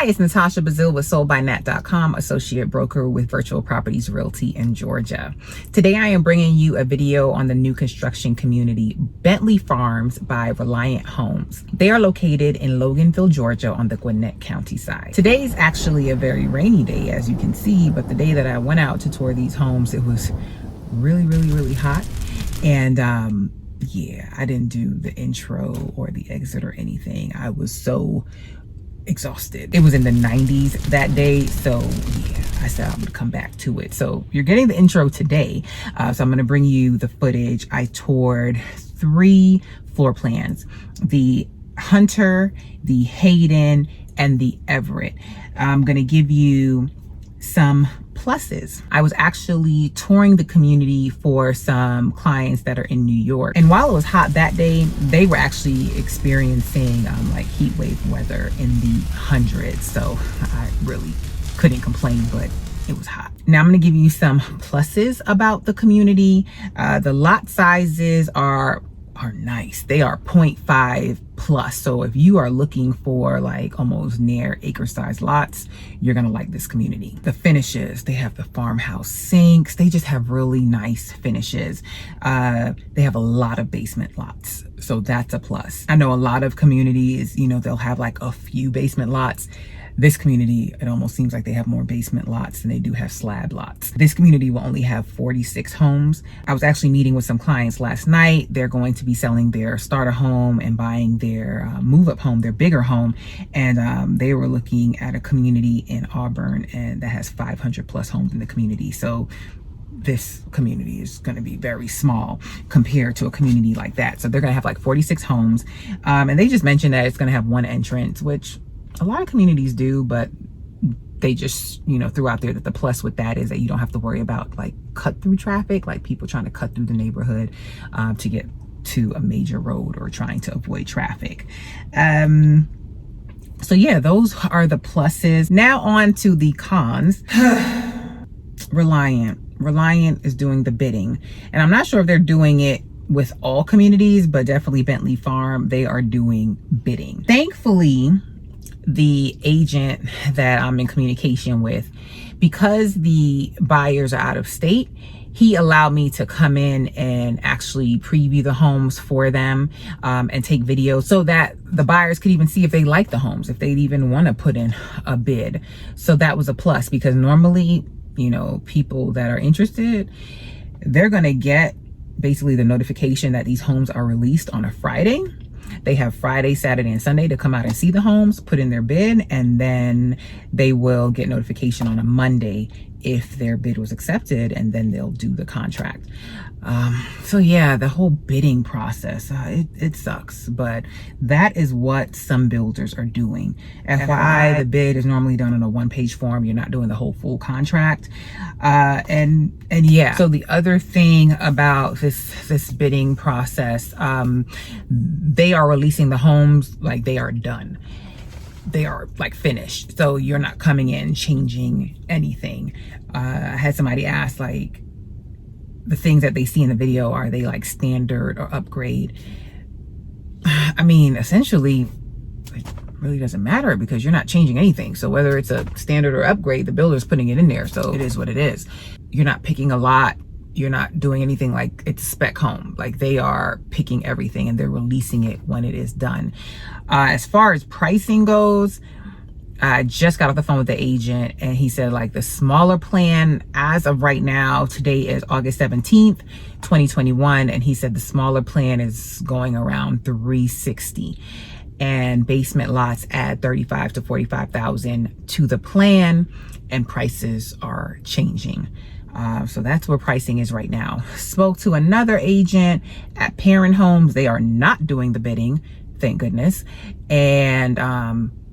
Hi, it's Natasha Bazile with soldbynat.com, associate broker with Virtual Properties Realty in Georgia. Today I am bringing you a video on the new construction community, Bentley Farms by Reliant Homes. They are located in Loganville, Georgia on the Gwinnett County side. Today is actually a very rainy day, as you can see, but the day that I went out to tour these homes, it was really hot. And yeah, I didn't do the intro or the exit or anything. I was so exhausted. It was in the 90s that day, so yeah, I said I would come back to it. So you're getting the intro today, so I'm going to bring you the footage. I toured 3 floor plans: the Hunter, the Hayden, and the Everett. I'm going to give you some pluses. I was actually touring the community for some clients that are in New York, and while it was hot that day, they were actually experiencing like heat wave weather in the hundreds, so I really couldn't complain, but it was hot. Now I'm going to give you some pluses about the community. The lot sizes are nice. They are 0.5 plus. So if you are looking for like almost near acre size lots, you're going to like this community. The finishes, they have the farmhouse sinks. They just have really nice finishes. They have a lot of basement lots, so that's a plus. I know a lot of communities, you know, they'll have like a few basement lots. This community, it almost seems like they have more basement lots than they do have slab lots. This community will only have 46 homes. I was actually meeting with some clients last night. They're going to be selling their starter home and buying their move-up home, their bigger home. And they were looking at a community in Auburn and that has 500 plus homes in the community. So this community is going to be very small compared to a community like that. So they're going to have like 46 homes. And they just mentioned that it's going to have 1 entrance, which a lot of communities do, but they just, you know, threw out there that the plus with that is that you don't have to worry about like cut through traffic, like people trying to cut through the neighborhood to get to a major road or trying to avoid traffic. So yeah, those are the pluses. Now on to the cons. Reliant is doing the bidding, and I'm not sure if they're doing it with all communities, but definitely Bentley Farm, they are doing bidding. Thankfully, the agent that I'm in communication with, because the buyers are out of state, he allowed me to come in and actually preview the homes for them and take videos so that the buyers could even see if they like the homes, if they'd even want to put in a bid. So that was a plus, because normally, you know, people that are interested, they're going to get basically the notification that these homes are released on a Friday. They have Friday, Saturday, and Sunday to come out and see the homes, put in their bid, and then they will get notification on a Monday if their bid was accepted, and then they'll do the contract. So yeah, the whole bidding process, it sucks, but that is what some builders are doing. FYI, the bid is normally done on a 1-page form. You're not doing the whole full contract. And yeah, so the other thing about this bidding process, they are releasing the homes like they are done. They are like finished, so you're not coming in changing anything. I had somebody ask, like, the things that they see in the video, are they like standard or upgrade? I mean, essentially it really doesn't matter, because you're not changing anything. So whether it's a standard or upgrade, the builder's putting it in there, so it is what it is. You're not picking a lot, you're not doing anything like it's a spec home. Like, they are picking everything and they're releasing it when it is done. As far as pricing goes, I just got off the phone with the agent, and he said like the smaller plan as of right now, today is August 17th, 2021. And he said the smaller plan is going around $360, and basement lots add $35,000 to $45,000 to the plan, and prices are changing. So that's where pricing is right now. Spoke to another agent at Parent Homes. They are not doing the bidding, thank goodness. And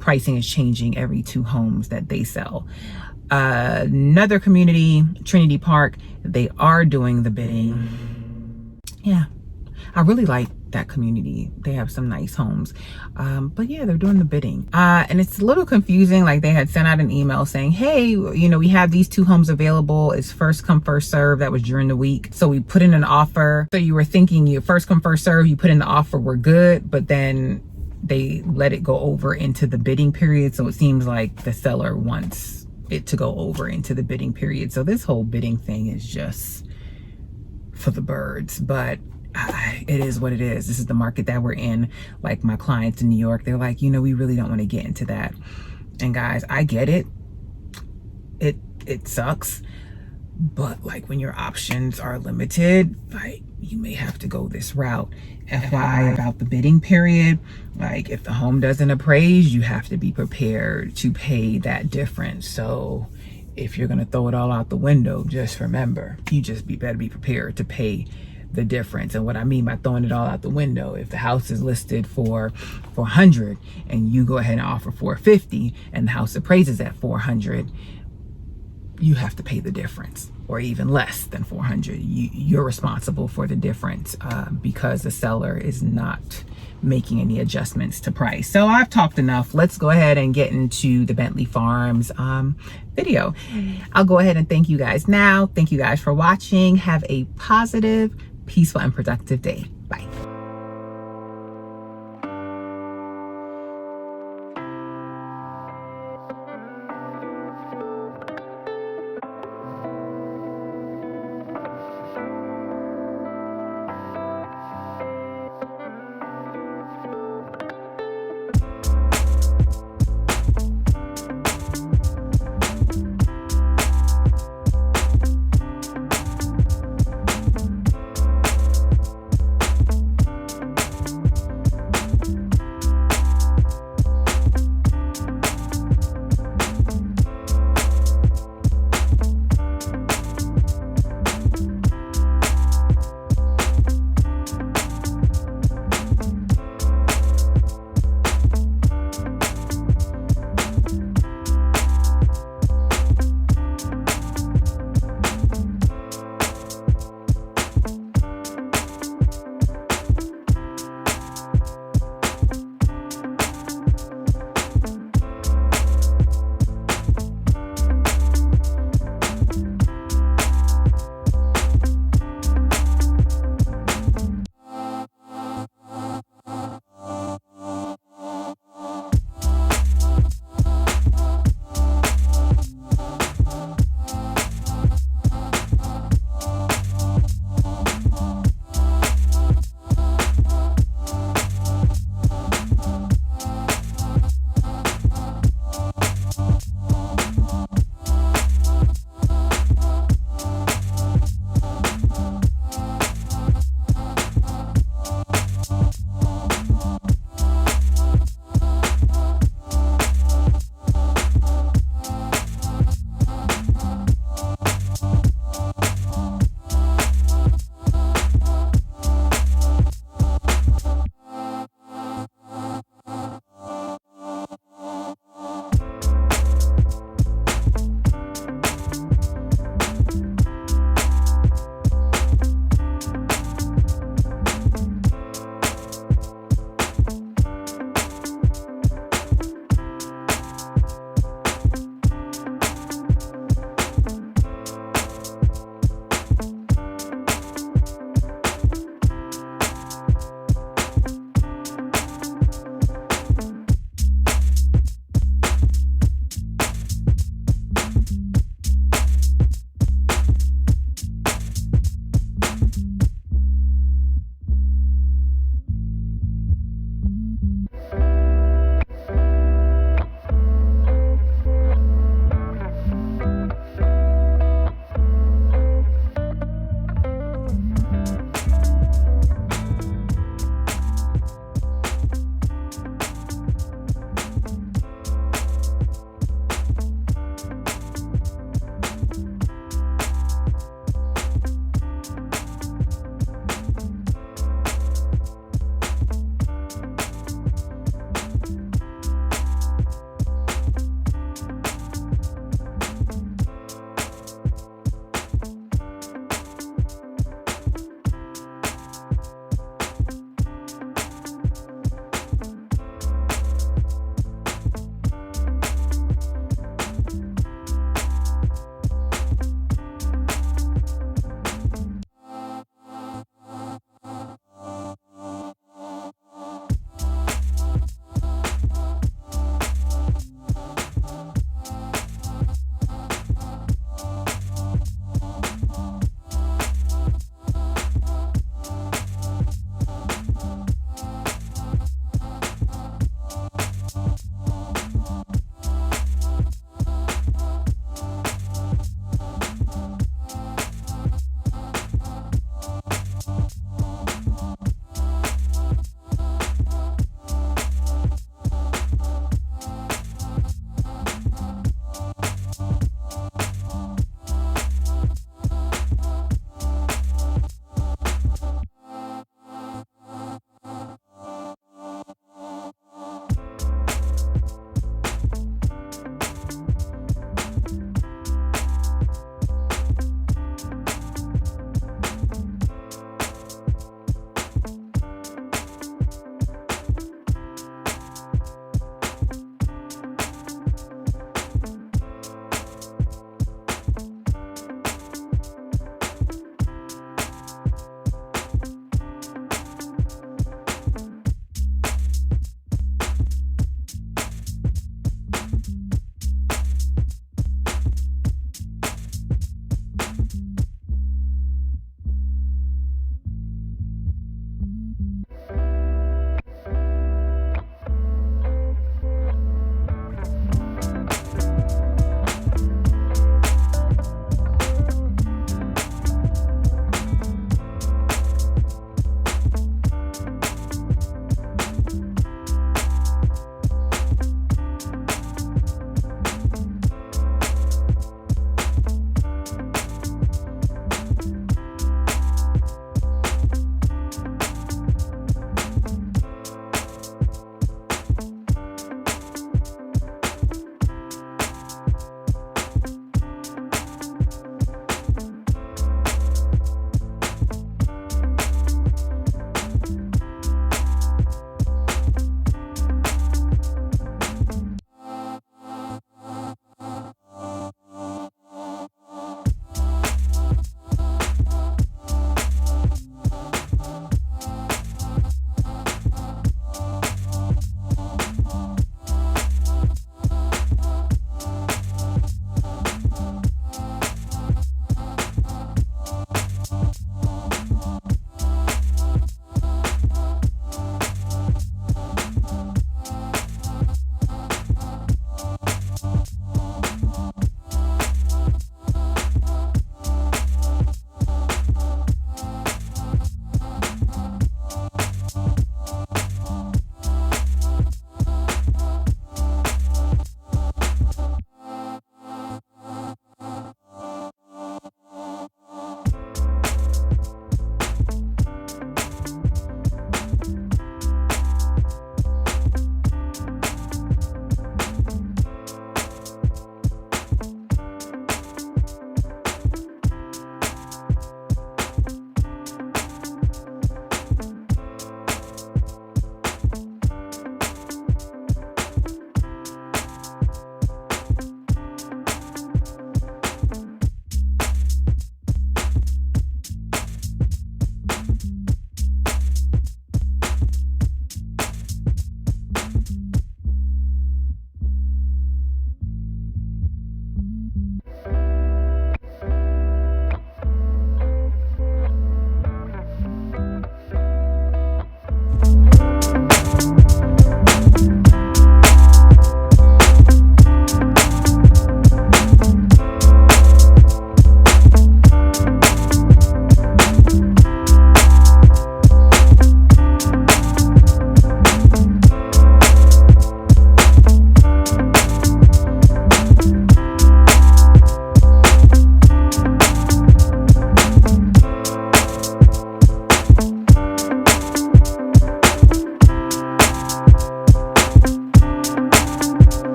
pricing is changing every 2 homes that they sell. Another community, Trinity Park, they are doing the bidding. Yeah, I really like that community. They have some nice homes. But yeah, they're doing the bidding. And it's a little confusing. Like, they had sent out an email saying, hey, you know, we have these 2 homes available. It's first come, first serve. That was during the week. So we put in an offer. So you were thinking you first come, first serve, you put in the offer, we're good. But then they let it go over into the bidding period. So it seems like the seller wants it to go over into the bidding period. So this whole bidding thing is just for the birds, but it is what it is. This is the market that we're in. Like my clients in New York, they're like, you know, we really don't want to get into that. And guys, I get it. It sucks. But like when your options are limited, like you may have to go this route. FYI about the bidding period, like if the home doesn't appraise, you have to be prepared to pay that difference. So if you're gonna throw it all out the window, just remember, you just better be prepared to pay the difference. And what I mean by throwing it all out the window, if the house is listed for 400 and you go ahead and offer 450 and the house appraises at 400, you have to pay the difference, or even less than 400. You're responsible for the difference because the seller is not making any adjustments to price. So I've talked enough. Let's go ahead and get into the Bentley Farms video. I'll go ahead and thank you guys now. Thank you guys for watching. Have a positive, peaceful, and productive day. Bye.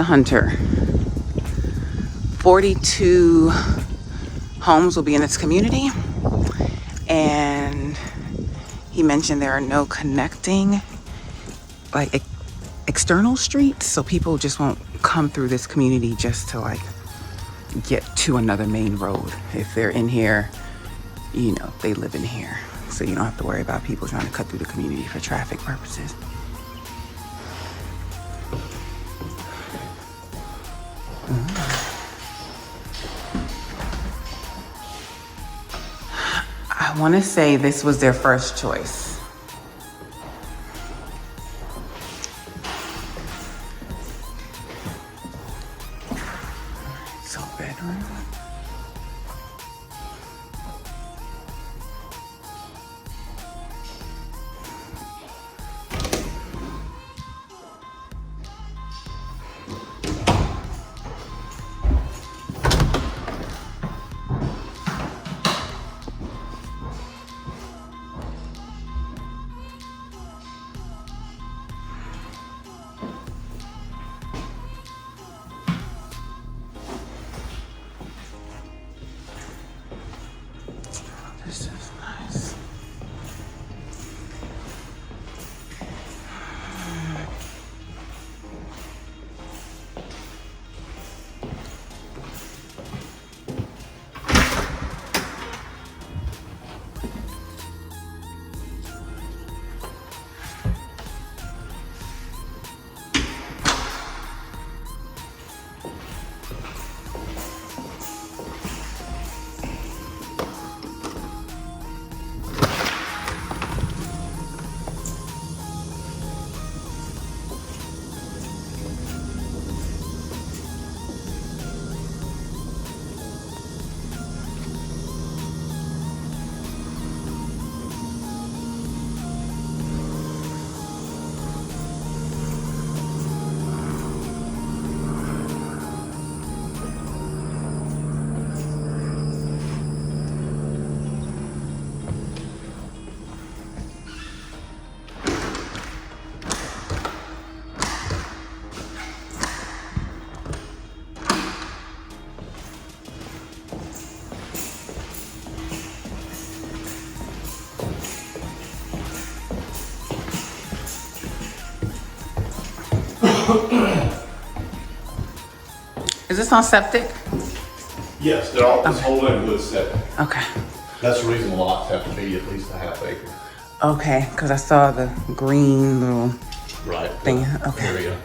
Hunter. 42 homes will be in this community, and he mentioned there are no connecting like external streets, so people just won't come through this community just to like get to another main road. If they're in here, you know, they live in here, so you don't have to worry about people trying to cut through the community for traffic purposes. I want to say this was their first choice. So bedroom. This is nice. Is this on septic? Yes, they're all, this whole neighborhood's septic. Okay. That's the reason lots have to be at least a half acre. Okay, because I saw the green little Right. thing. Okay. Area.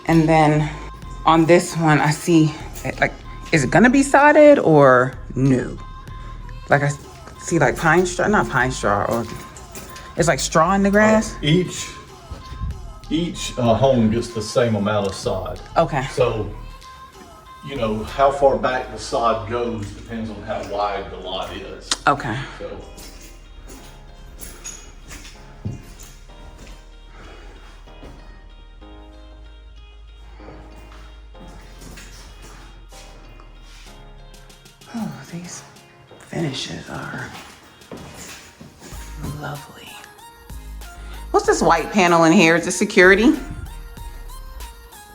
And then on this one, I see, like, is it gonna be sodded or new? Like I see like pine straw, not pine straw, or it's like straw in the grass? Each home gets the same amount of sod. Okay. So, you know, how far back the sod goes depends on how wide the lot is. Okay. So, Oh, these finishes are lovely. What's this white panel in here? Is it security?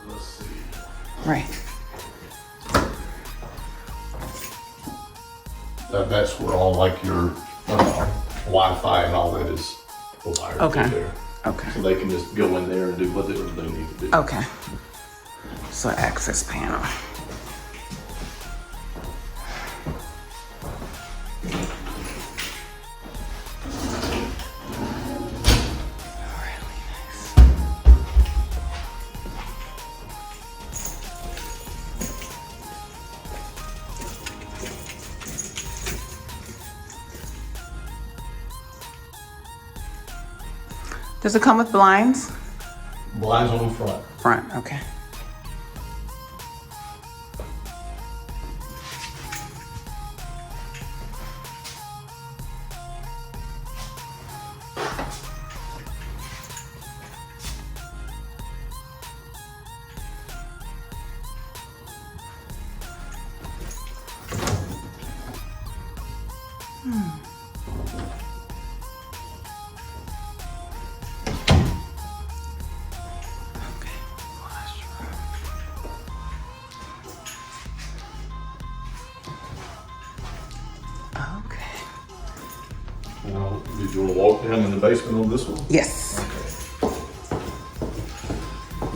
let's see. Right. That's where all like your Wi-Fi and all that is wired Okay. through there. Okay. So they can just go in there and do whatever they need to do. Okay. So access panel. Really nice. Does it come with blinds? Blinds on the front. Front, okay. Now, did you want to walk down in the basement on this one? Yes.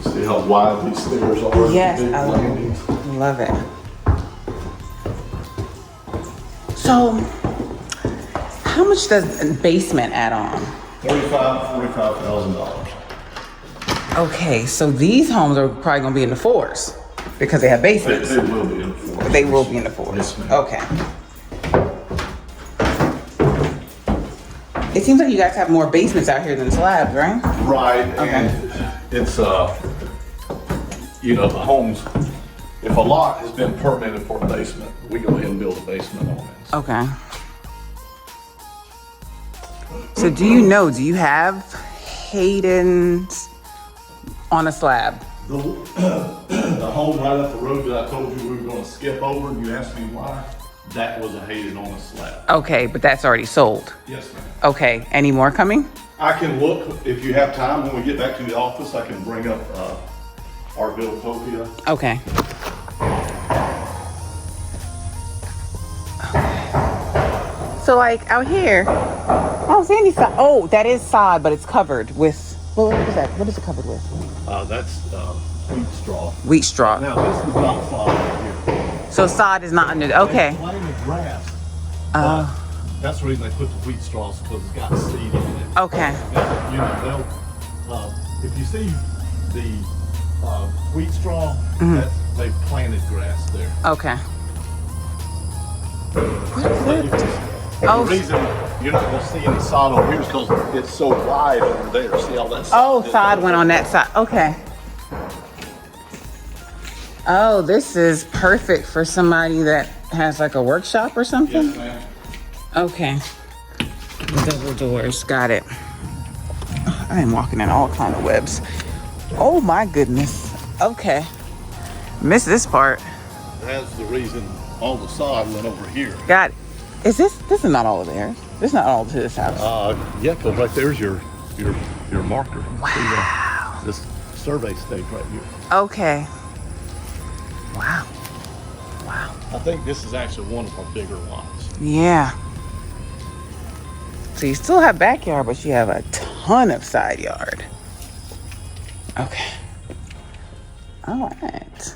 See how wide these stairs are? Yes, Big I landings. love it. So, how much does a basement add on? $45,000. Okay, so these homes are probably gonna be in the fours because they have basements. They will be in the fours. They will be in the fours. Yes, ma'am. Okay. It seems like you guys have more basements out here than slabs, right? Right, Okay. and it's, you know, the homes, if a lot has been permitted for a basement, we go ahead and build a basement on it. Okay. So do you have Hayden's on a slab? The home right up the road that I told you we were gonna skip over, and you asked me why, that was a Hayden on a slab. Okay, but that's already sold. Yes, ma'am. Okay, any more coming? I can look, if you have time, when we get back to the office, I can bring up, our Viltopia. Okay. So like out here, I don't see any sod. Oh, that is sod, but it's covered with, what is that? What is it covered with? That's, wheat straw. Wheat straw. Now, this is not sod right here. So sod is not under, okay. It's planted grass, but that's the reason they put the wheat straws, because it's got seed in it. Okay. And, you know, they'll, if you see the wheat straw, that's, they've planted grass there. Okay. The reason you're not gonna see any sod over here is because it's so wide over there. See all that sod? Oh, sod went on that side. Okay. Oh, this is perfect for somebody that has like a workshop or something? Yes, ma'am. Okay. Double doors. Got it. I am walking in all kind of webs. Oh my goodness. Okay. Missed this part. That's the reason all the sod went over here. Got it. This is not all of theirs. This is not all to this house. Yeah, because right there's your marker. Wow. See, this survey stake right here. Okay. Wow. Wow. I think this is actually one of our bigger lots. Yeah. So you still have backyard, but you have a ton of side yard. Okay. All right.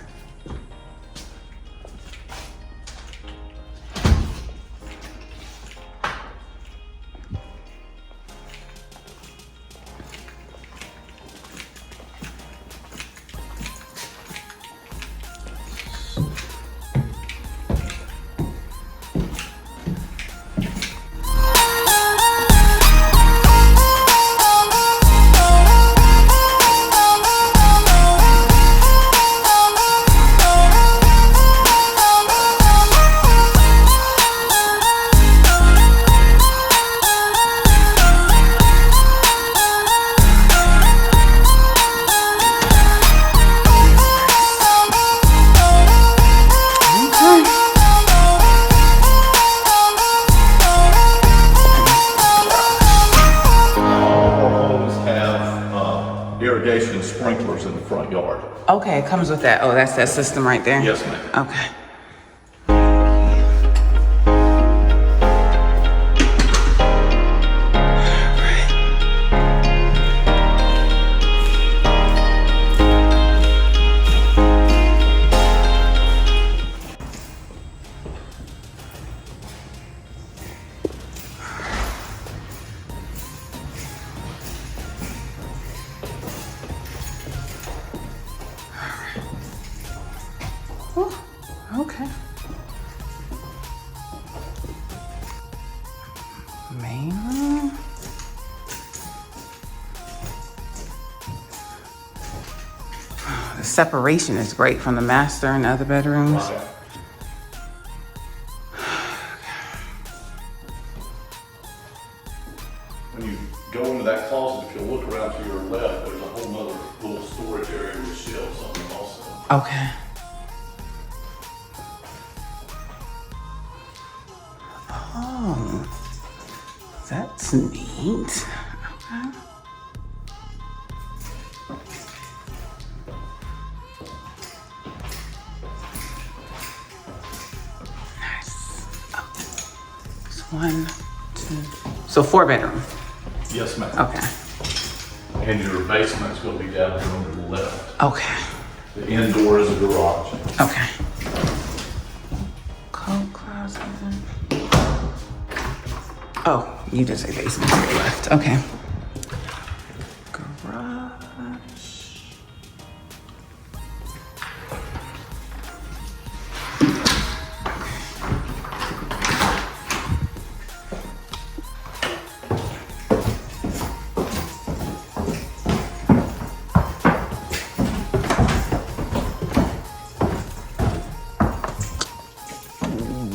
Irrigation sprinklers in the front yard. Okay, it comes with that. Oh, that's that system right there? Yes, ma'am. Okay. Okay. Main room. The separation is great from the master and the other bedrooms. Right. When you go into that closet, if you look around to your left, there's a whole nother little storage area with shelves on it also. Okay. Oh, that's neat. Okay. Nice. Oh. It's 1, 2, So 4-bedroom. Yes, ma'am. Okay. And your basement's gonna be down here on the left. Okay. The indoor is a garage. Okay. Coat closet. Oh, you did say basement to the left. Okay. Garage.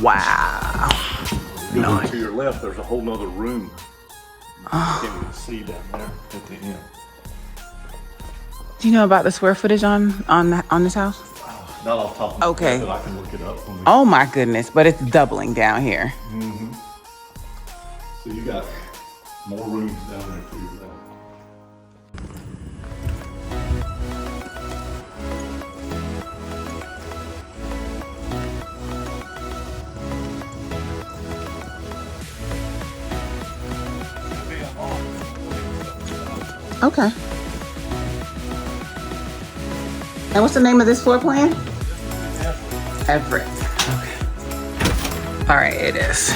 Wow. Going to your left, there's a whole nother room. You can't even see down there at the end. Do you know about the square footage on this house? Not off the top of my Okay. head, but I can look it up. When we, Oh my goodness, but it's doubling down here. So you got more rooms down there for your left. Okay. And what's the name of this floor plan? Everett. Okay. All right, it is.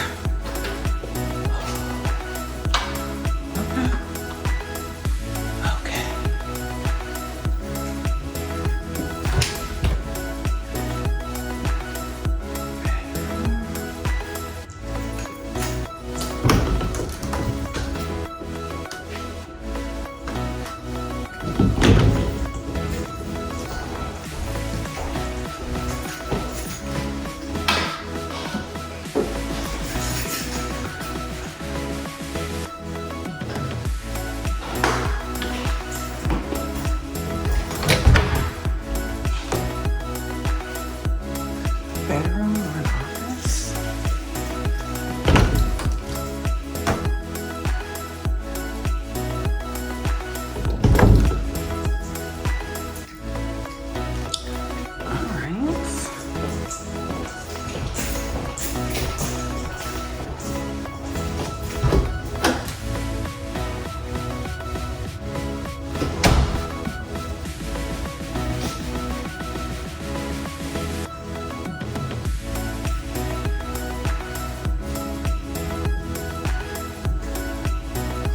Okay. Okay. Bedroom or an office? All right.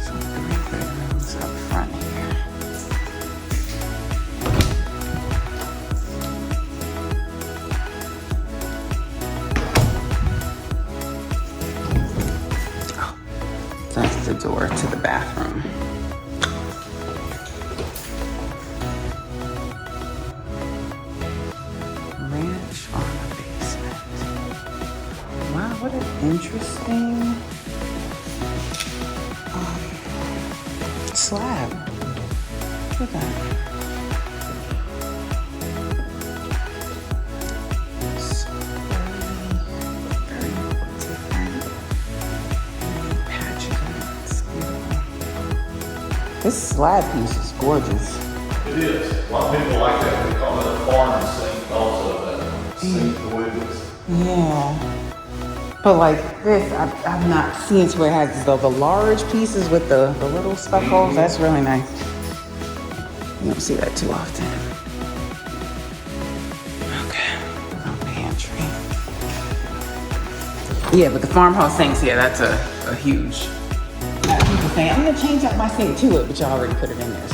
So 3 bedrooms up front here. Oh, that's the door to the bathroom. Ranch on the basement. Wow, what an interesting slab. Look at that. So very different. Patches in it. It's beautiful. This slab piece is gorgeous. It is. A lot of people like that. They call it a farm sink also. That sink the way this. Yeah. But like this, I've not seen it where it has the large pieces with the little speckles. That's really nice. You don't see that too often. Okay, little pantry. Yeah, but the farmhouse sinks, yeah, that's a huge thing. I'm gonna change up my sink to it, but you already put it in there.